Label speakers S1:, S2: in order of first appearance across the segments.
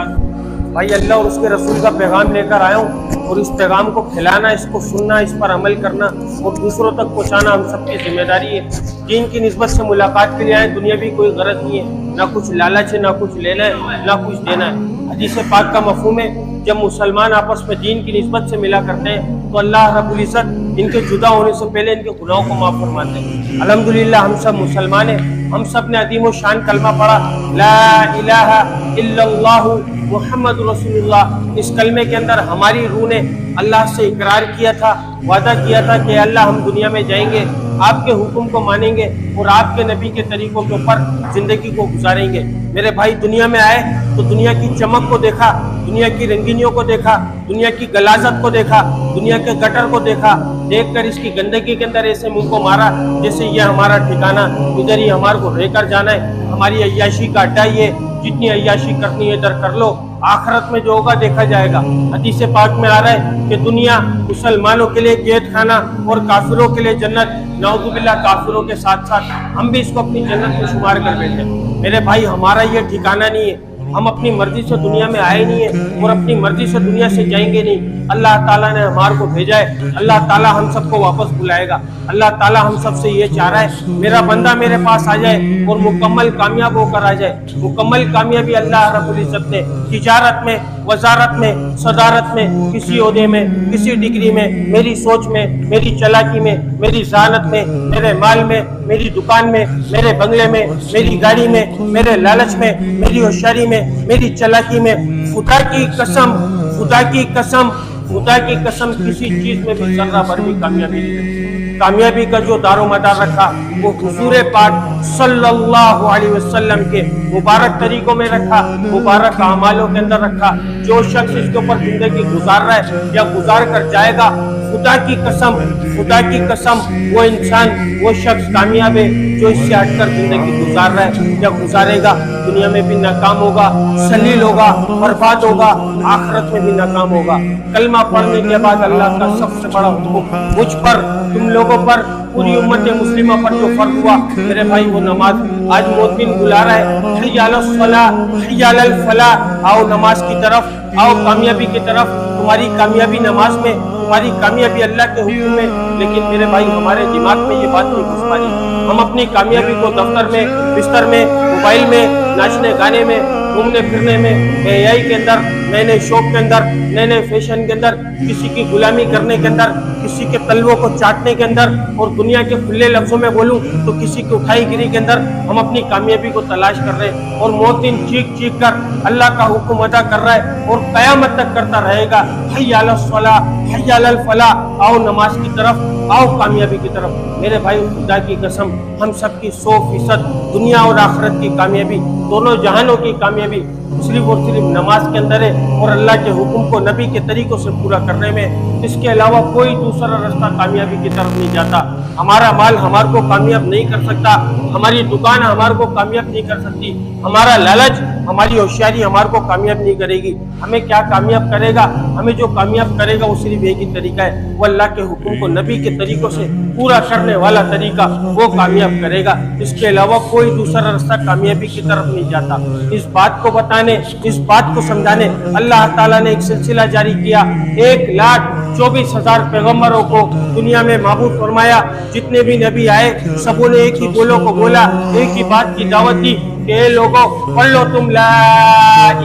S1: वबरकातुहू। भाई अल्लाह और उसके रसूल का पैगाम लेकर आया हूँ और इस पैगाम को फैलाना, इसको सुनना, इस पर अमल करना और दूसरों तक पहुँचाना हम सबकी जिम्मेदारी है। दीन की निस्बत से मुलाकात के लिए आए, दुनिया भी कोई गरज नहीं है, ना कुछ लालच है, ना कुछ लेना है, ना कुछ देना है। हदीस पाक का मफहूम है, जब मुसलमान आपस में दीन की निस्बत से मिला करते हैं तो अल्लाह रब्बुल इज़्ज़त इनके जुदा होने से पहले इनके गुनाहों को माफ़ फरमाते हैं। अल्हम्दुलिल्लाह हम सब मुसलमान हैं, हम सब ने अदीम व शान कलमा पढ़ा, ला इलाहा इल्लल्लाहु मुहम्मद रसूलुल्लाह। इस कलमे के अंदर हमारी रूह ने अल्लाह से इकरार किया था, वादा किया था कि अल्लाह हम दुनिया में जाएंगे, आपके हुक्म को मानेंगे और आपके नबी के तरीकों के ऊपर जिंदगी को गुजारेंगे। मेरे भाई दुनिया में आए तो दुनिया की चमक को देखा, दुनिया की रंगीनियों को देखा, दुनिया की गलाजत को देखा, दुनिया के गटर को देखा, देखकर इसकी गंदगी के अंदर ऐसे मुंह को मारा जैसे ये हमारा ठिकाना, इधर ही हमारे को रहकर जाना है, हमारी अय्याशी का अड्डा ही है, जितनी अय्याशी करनी है इधर कर लो, आखिरत में जो होगा देखा जाएगा। हदीस पाक में आ रहा है कि दुनिया मुसलमानों के लिए कैद खाना और काफिरों के लिए जन्नत। नाउजुबिल्लाह, काफिरों के साथ साथ हम भी इसको अपनी जन्नत में शुमार कर बैठे। मेरे भाई हमारा ये ठिकाना नहीं है, हम अपनी मर्जी से दुनिया में आए नहीं है और अपनी मर्जी से दुनिया से जाएंगे नहीं। अल्लाह ताला ने हमारे को भेजा है, अल्लाह ताला हम सबको वापस बुलाएगा। अल्लाह ताला हम सबसे ये चाह रहा है मेरा बंदा मेरे पास आ जाए और मुकम्मल कामयाब होकर आ जाए। मुकम्मल कामयाबी अल्लाह रब्बुल इज़्ज़त ने तिजारत में, वजारत में, सदारत में, किसी ओहदे में, किसी डिग्री में, मेरी सोच में, मेरी चालाकी में, मेरी ज़हानत में, मेरे माल में, मेरी दुकान में, मेरे बंगले में, मेरी गाड़ी में, मेरे लालच में, मेरी होशियारी में, मेरी चालाकी में, खुदा की कसम, खुदा की कसम, खुदा की कसम किसी चीज में भी जर्रा भर भी कामयाबी नहीं। कामयाबी का जो दारो मदार रखा वो हुजूर पाक सल्लल्लाहु अलैहि वसल्लम के मुबारक तरीकों में रखा, मुबारक अमालों के अंदर रखा। जो शख्स इसके ऊपर जिंदगी गुजार रहा है या गुजार कर जाएगा, खुदा की कसम, खुदा की कसम, वो इंसान, वो शख्स कामयाब है जो इससे हटकर जिंदगी गुजार रहा है या गुजारेगा। दुनिया में भी नाकाम होगा, सलील होगा, बर्बाद होगा, आखिरत में भी नाकाम होगा। कलमा पढ़ने के बाद अल्लाह का सबसे बड़ा हुक्म मुझ पर, तुम लोगों पर, पूरी उम्मत मुस्लिमा पर जो फर्क हुआ मेरे भाई वो नमाज। आज मोहद्दिन बुला रहा है, हय्या अलस सलाह, हय्या अलल फलाह, आओ नमाज की तरफ, आओ कामयाबी की तरफ। तुम्हारी कामयाबी नमाज में, तुम्हारी कामयाबी अल्लाह के हुक्म में। लेकिन मेरे भाई हमारे दिमाग में ये बात नहीं घुस पा रही। हम अपनी कामयाबी को दफ्तर में, बिस्तर में, मोबाइल में, नाचने गाने में, घूमने फिरने में, एआई के अंदर, नए नए शौक के अंदर, नए नए फैशन के अंदर, किसी की गुलामी करने के अंदर, किसी के तलवों को चाटने के अंदर, और दुनिया के खुले लफ्जों में बोलूं तो किसी की उठाई गिरी के अंदर हम अपनी कामयाबी को तलाश कर रहे हैं। और मोहद्दिन चीख चीख कर अल्लाह का हुक्म अदा कर रहा है और कयामत तक करता रहेगा, हय्या अलस सलाह, हय्या अलल फलाह, आओ नमाज की तरफ, आओ कामयाबी की तरफ। मेरे भाई खुदा की कसम, हम सबकी 100% दुनिया और आखिरत की कामयाबी, दोनों जहानों की कामयाबी सिर्फ और सिर्फ नमाज के अंदर है और अल्लाह के हुक्म को नबी के तरीकों से पूरा करने में। इसके अलावा कोई दूसरा रास्ता कामयाबी की तरफ नहीं जाता। हमारा माल हमारे को कामयाब नहीं कर सकता, हमारी दुकान हमारे को कामयाब नहीं कर सकती, हमारा लालच, हमारी होशियारी हमारे को कामयाब नहीं करेगी। हमें क्या कामयाब करेगा? हमें जो कामयाब करेगा वो सिर्फ एक ही तरीका है, वो अल्लाह के हुक्म को नबी के तरीकों से पूरा करने वाला तरीका, वो कामयाब करेगा। इसके अलावा कोई दूसरा रास्ता कामयाबी की तरफ नहीं जाता। इस बात को बताने, इस बात को समझाने अल्लाह ताला ने एक सिलसिला जारी किया। 1,24,000 पैगम्बरों को दुनिया में माबूद फरमाया। जितने भी नबी आए सबों ने एक ही बोलो को बोला, एक ही बात की दावत दी कि लोगों पढ़ लो तुम ला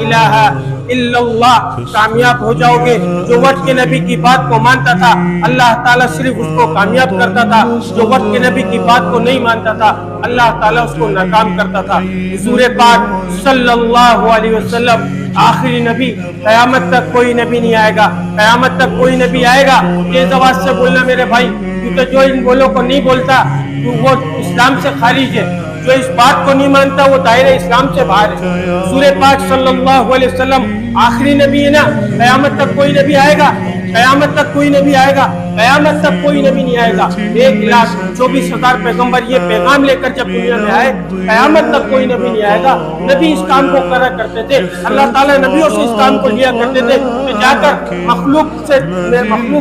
S1: इलाहा इल्लल्लाह, कामयाब हो जाओगे। जो वक्त के नबी की बात को मानता था अल्लाह ताला सिर्फ उसको कामयाब करता था, जो वक्त के नबी की बात को नहीं मानता था अल्लाह ताला उसको नाकाम करता था। हुजूर पाक सल्लल्लाहु अलैहि वसल्लम आखिरी नबी, कयामत तक कोई नबी नहीं आएगा, कयामत तक कोई नबी आएगा। तेज आवाज से बोलना मेरे भाई, क्योंकि जो इन बोलों को नहीं बोलता तो वो इस्लाम से खारिज है। जो इस बात को नहीं मानता वो दायरे इस्लाम से बाहर है। हुजूर पाक सल्लल्लाहु अलैहि वसल्लम आखिरी नबी है ना, कयामत तक कोई नबी आएगा, कयामत तक कोई नबी आएगा, कयामत तक कोई नबी नहीं आएगा। 1,24,000 पैगंबर ये पैगाम लेकर जब दुनिया में आए, कयामत तक कोई नबी नहीं आएगा। नबी इस काम को करा करते थे, अल्लाह ताला नबियों से इस काम को लिया करते थे कि जाकर मखलूक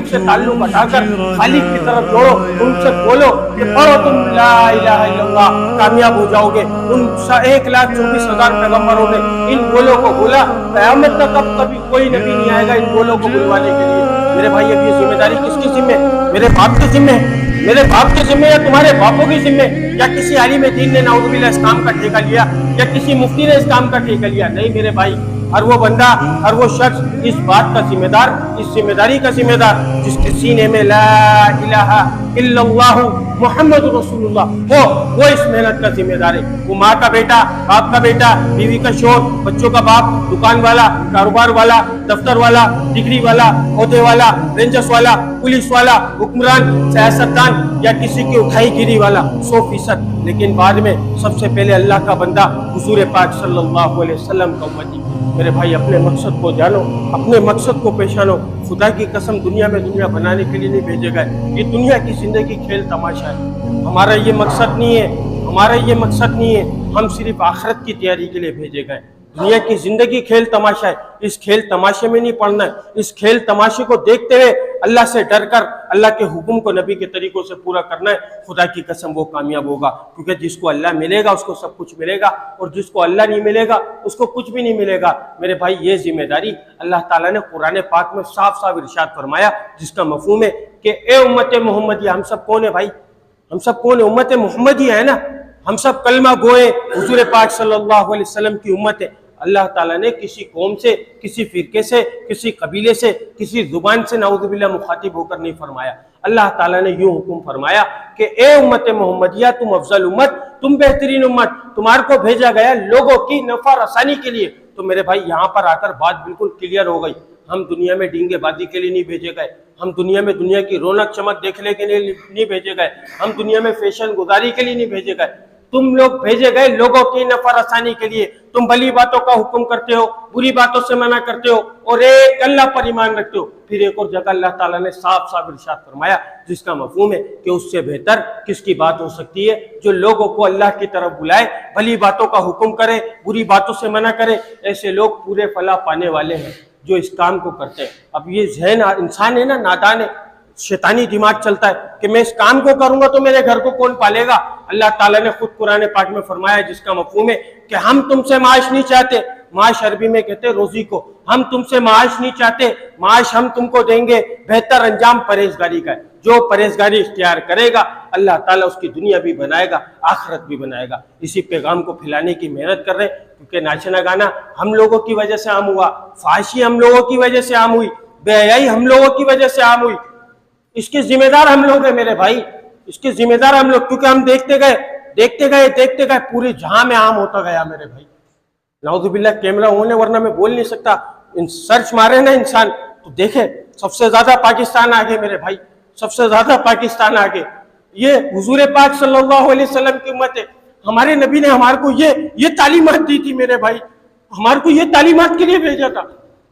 S1: से ताल्लुक हटाकर खालिक की तरफ जोड़ो, उनसे बोलो कि पढ़ो तुम ला इलाहा इल्लल्लाह, कामयाब हो जाओगे। उन 1,24,000 पैगंबरों ने इन बोलों को बोला। कयामत तक अब कभी कोई नबी नहीं आएगा इन बोलों को बुलवाने के लिए। मेरे भाई, अब ये जिम्मेदारी किसकी जिम्मे? मेरे बाप की जिम्मे, मेरे बाप के जिम्मे या तुम्हारे बापों की जिम्मे, या किसी आलिम दीन ने नाउज़ुबिल्लाह इस काम का ठेका लिया, या किसी मुफ्ती ने इस काम का ठेका लिया? नहीं मेरे भाई, हर वो बंदा, हर वो शख्स इस बात का जिम्मेदार, इस जिम्मेदारी का जिम्मेदार जिसके सीने में ला इलाहा इल्लल्लाह मुहम्मद रसूलुल्लाह वो इस मेहनत का जिम्मेदार है। वो माँ का बेटा, बाप का बेटा, बीवी का शोर, बच्चों का बाप, दुकान वाला, कारोबार वाला, दफ्तर वाला, डिग्री वाला, ओहदे वाला, रेंजर्स वाला, पुलिस वाला, हुक्मरान, सियासतदान या किसी की उठाई गिरी वाला 100%, लेकिन बाद में सबसे पहले अल्लाह का बंदा हुजूर पाक सल्लल्लाहु अलैहि वसल्लम का उम्मती। मेरे भाई, अपने मकसद को जानो, अपने मकसद को पहचानो। खुदा की कसम, दुनिया में दुनिया बनाने के लिए नहीं भेजे गए। ये दुनिया की जिंदगी खेल तमाशा है। हमारा ये मकसद नहीं है, हमारा ये मकसद नहीं है। हम सिर्फ आखिरत की तैयारी के लिए भेजे गए। दुनिया की जिंदगी खेल तमाशा है, इस खेल तमाशे में नहीं पड़ना है। इस खेल तमाशे को देखते हुए अल्लाह से डर कर अल्लाह के हुक्म को नबी के तरीकों से पूरा करना है। खुदा की कसम वो कामयाब होगा, क्योंकि जिसको अल्लाह मिलेगा उसको सब कुछ मिलेगा, और जिसको अल्लाह नहीं मिलेगा उसको कुछ भी नहीं मिलेगा। मेरे भाई, ये जिम्मेदारी अल्लाह ताला ने कुरान पाक में साफ साफ इरशाद फरमाया, जिसका मफहूम है कि ए उम्मत मोहम्मदिया, हम सब कौन है भाई? हम सब कौन है? उम्मत मोहम्मदिया है ना। हम सब कलमा गोए हुजूर पाक सल्लल्लाहु अलैहि वसल्लम की उम्मत है। अल्लाह ताला ने किसी कौम से, किसी फिरके से, किसी कबीले से, किसी जुबान से नाउज़ुबिल्लाह मुखातिब होकर नहीं फरमाया। अल्लाह ताला ने यूं हुक्म फरमाया कि ए उम्मत मोहम्मदिया, तुम अफजल उम्मत, तुम बेहतरीन उम्मत, तुम्हारे को भेजा गया लोगों की नफा रसानी के लिए। तो मेरे भाई, यहाँ पर आकर बात बिल्कुल क्लियर हो गई। हम दुनिया में डींगेबाजी के लिए नहीं भेजे गए, हम दुनिया में दुनिया की रौनक चमक देखने के लिए नहीं भेजे गए, हम दुनिया में फैशन गुजारी के लिए नहीं भेजे गए। तुम लोग भेजे गए लोगों की नफा रसानी के लिए। तुम भली बातों का हुक्म करते हो, बुरी बातों से मना करते हो, और एक अल्लाह पर ईमान रखते हो। फिर एक और जगह अल्लाह ताला ने साफ साफ इरशाद फरमाया, जिसका मफहूम है कि उससे बेहतर किसकी बात हो सकती है, जो लोगों को अल्लाह की तरफ बुलाए, भली बातों का हुक्म करे, बुरी बातों से मना करे। ऐसे लोग पूरे फलाह पाने वाले हैं जो इस काम को करते हैं। अब ये जहन इंसान है ना, नादान है, शैतानी दिमाग चलता है कि मैं इस काम को करूंगा तो मेरे घर को कौन पालेगा। अल्लाह ताला ने खुद कुरान पाक में फरमाया, जिसका मफहूम है कि हम तुमसे माश नहीं चाहते। माश अरबी में कहते हैं रोजी को। हम तुमसे माश नहीं चाहते, माश हम तुमको देंगे, बेहतर अंजाम परहेजगारी का है। जो परहेजगारी इख्तियार करेगा अल्लाह ताला उसकी दुनिया भी बनाएगा, आखिरत भी बनाएगा। इसी पैगाम को फैलाने की मेहनत कर रहे हैं, क्योंकि नाचना गाना हम लोगों की वजह से आम हुआ, फाशी हम लोगों की वजह से आम हुई, बेहयाई हम लोगों की वजह से आम हुई। इसके जिम्मेदार हम लोग हैं मेरे भाई, इसके जिम्मेदार हम लोग, क्योंकि हम देखते गए पूरे जहां में आम होता गया मेरे भाई। नाउज़ुबिल्लाह, कैमरा होने वरना मैं बोल नहीं सकता। सर्च मारे ना इंसान तो देखे सबसे ज्यादा पाकिस्तान आगे मेरे भाई, सबसे ज्यादा पाकिस्तान आगे। ये हुजूर पाक सल्लल्लाहु अलैहि वसल्लम की उम्मत है। हमारे नबी ने हमारे को ये तालीमात दी थी मेरे भाई, हमारे को ये तालीमात के लिए भेजा था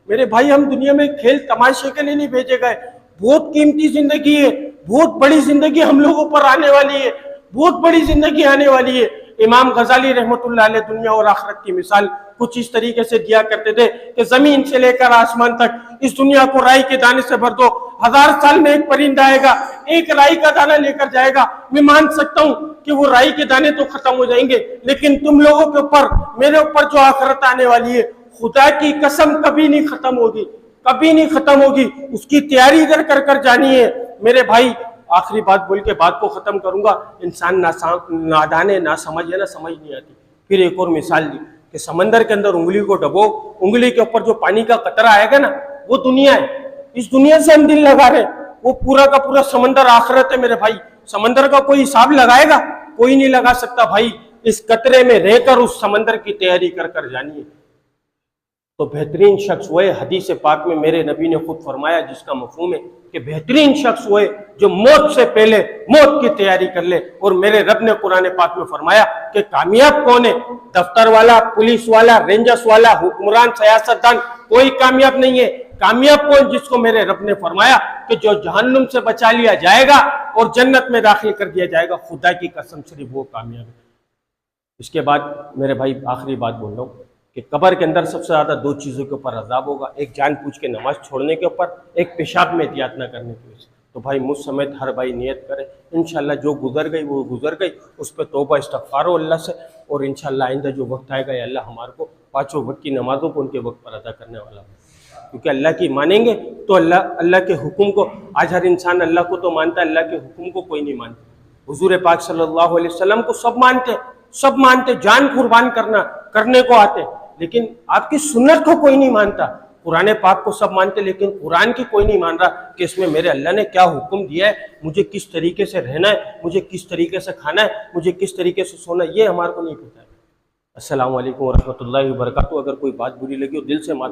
S1: मेरे भाई। हम दुनिया में खेल तमाशे के लिए नहीं भेजे गए। बहुत कीमती जिंदगी है, बहुत बड़ी जिंदगी हम लोगों पर आने वाली है, बहुत बड़ी जिंदगी आने वाली है। इमाम गजाली रहमतुल्लाह अलैह दुनिया और आखिरत की मिसाल कुछ इस तरीके से दिया करते थे कि जमीन से लेकर आसमान तक इस दुनिया को राई के दाने से भर दो, 1000 साल में एक परिंदा आएगा, एक राई का दाना लेकर जाएगा। मैं मान सकता हूँ कि वो राई के दाने तो खत्म हो जाएंगे, लेकिन तुम लोगों के ऊपर, मेरे ऊपर जो आखिरत आने वाली है, खुदा की कसम कभी नहीं खत्म होगी, कभी नहीं खत्म होगी। उसकी तैयारी इधर कर जानी है मेरे भाई। आखिरी बात बोल के बात को खत्म करूंगा। इंसान नादान है, ना समझ है, ना समझ नहीं आती। फिर एक और मिसाल दी कि समंदर के अंदर उंगली को डबो, उंगली के ऊपर जो पानी का कतरा आएगा ना, वो दुनिया है। इस दुनिया से हम दिल लगा रहे, वो पूरा का पूरा समंदर आखिरत है मेरे भाई। समंदर का कोई हिसाब लगाएगा? कोई नहीं लगा सकता भाई। इस कतरे में रहकर उस समंदर की तैयारी कर जानी है। तो बेहतरीन शख्स वो है, हदीस पाक में मेरे नबी ने खुद फरमाया, जिसका मफहूम है कि बेहतरीन शख्स वो है जो मौत से पहले मौत की तैयारी कर ले। और मेरे रब ने कुरान पाक में फरमाया कि कामयाब कौन है? दफ्तर वाला, पुलिस वाला, रेंजर्स वाला, हुक्मरान, सियासतदान, कोई कामयाब नहीं है। कामयाब कौन, जिसको मेरे रब ने फरमाया कि जो जहन्नुम से बचा लिया जाएगा और जन्नत में दाखिल कर दिया जाएगा, खुदा की कसम सिर्फ वो कामयाब है। इसके बाद मेरे भाई आखिरी बात बोल रहा हूँ कि कब्र के अंदर सबसे ज़्यादा दो चीज़ों के ऊपर अजाब होगा, एक जान पूछ के नमाज छोड़ने के ऊपर, एक पेशाब में एहतियात न करने की वजह से। तो भाई मुझ समेत हर भाई नियत करे, इंशाल्लाह जो गुजर गई वो गुजर गई, उस पर तौबा इस्तग़फ़ार हो अल्लाह से, और इंशाल्लाह आइंदा जो वक्त आएगा या अल्लाह हमारे को पाँचों वक्त की नमाज़ों को उनके वक्त पर अदा करने वाला है। क्योंकि अल्लाह की मानेंगे तो अल्लाह के हुक्म को, आज हर इंसान अल्लाह को तो मानता है, अल्लाह के हुक्म को कोई नहीं मानता। हुजूर पाक सल्लल्लाहु अलैहि वसल्लम को सब मानते, जान कुर्बान करने को आते, लेकिन आपकी सुन्नत को कोई नहीं मानता। कुरान पाक को सब मानते, लेकिन कुरान की कोई नहीं मान रहा कि इसमें मेरे अल्लाह ने क्या हुक्म दिया है, मुझे किस तरीके से रहना है, मुझे किस तरीके से खाना है, मुझे किस तरीके से सोना है, ये हमारे को नहीं पता है। अस्सलामु अलैकुम व रहमतुल्लाहि व बरकातहू। अगर कोई बात बुरी लगी हो दिल से माफ